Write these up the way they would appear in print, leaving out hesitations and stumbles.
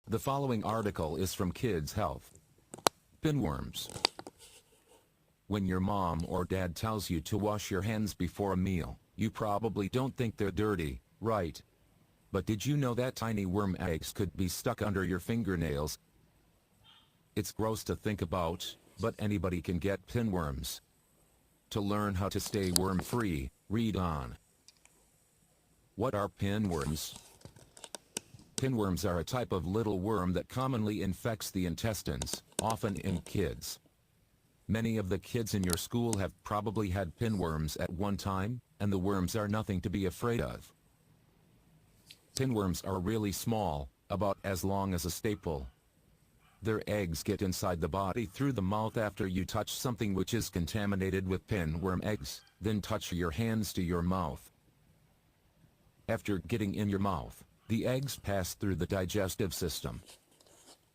The following article is from Kids Health. Pinworms. When your mom or dad tells you to wash your hands before a meal, you probably don't think they're dirty, right? But did you know that tiny worm eggs could be stuck under your fingernails? It's gross to think about, but anybody can get pinworms. To learn how to stay worm-free, read on. What are pinworms? Pinworms are a type of little worm that commonly infects the intestines, often in kids. Many of the kids in your school have probably had pinworms at one time, and the worms are nothing to be afraid of. Pinworms are really small, about as long as a staple. Their eggs get inside the body through the mouth after you touch something which is contaminated with pinworm eggs, then touch your hands to your mouth. After getting in your mouth, the eggs pass through the digestive system.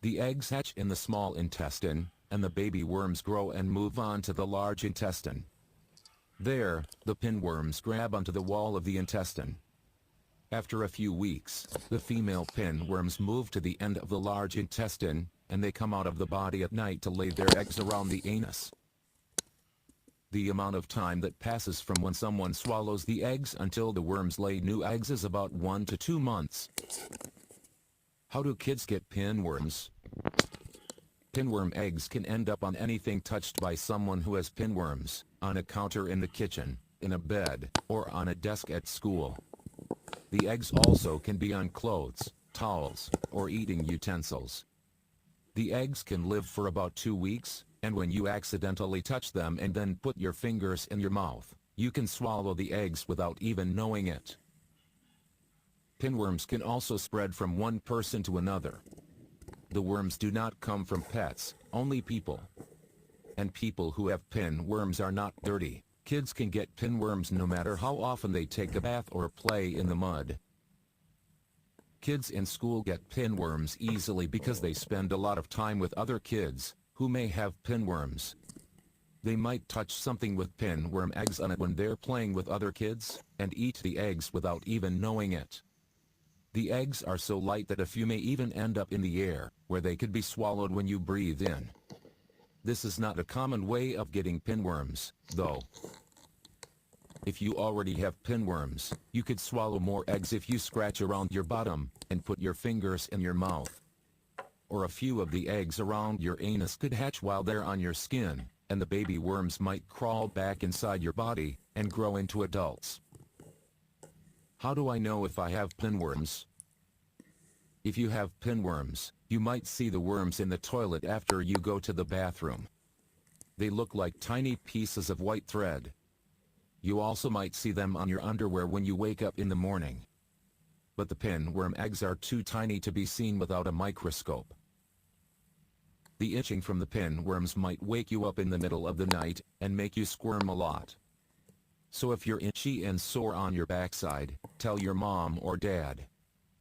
The eggs hatch in the small intestine, and the baby worms grow and move on to the large intestine. There, the pinworms grab onto the wall of the intestine. After a few weeks, the female pinworms move to the end of the large intestine, and they come out of the body at night to lay their eggs around the anus. The amount of time that passes from when someone swallows the eggs until the worms lay new eggs is about 1 to 2 months. How do kids get pinworms? Pinworm eggs can end up on anything touched by someone who has pinworms, on a counter in the kitchen, in a bed, or on a desk at school. The eggs also can be on clothes, towels, or eating utensils. The eggs can live for about 2 weeks, and when you accidentally touch them and then put your fingers in your mouth, you can swallow the eggs without even knowing it. Pinworms can also spread from one person to another. The worms do not come from pets, only people. And people who have pinworms are not dirty. Kids can get pinworms no matter how often they take a bath or play in the mud. Kids in school get pinworms easily because they spend a lot of time with other kids who may have pinworms. They might touch something with pinworm eggs on it when they're playing with other kids, and eat the eggs without even knowing it. The eggs are so light that a few may even end up in the air, where they could be swallowed when you breathe in. This is not a common way of getting pinworms, though. If you already have pinworms, you could swallow more eggs if you scratch around your bottom, and put your fingers in your mouth. Or a few of the eggs around your anus could hatch while they're on your skin, and the baby worms might crawl back inside your body, and grow into adults. How do I know if I have pinworms? If you have pinworms, you might see the worms in the toilet after you go to the bathroom. They look like tiny pieces of white thread. You also might see them on your underwear when you wake up in the morning. But the pinworm eggs are too tiny to be seen without a microscope. The itching from the pinworms might wake you up in the middle of the night, and make you squirm a lot. So if you're itchy and sore on your backside, tell your mom or dad.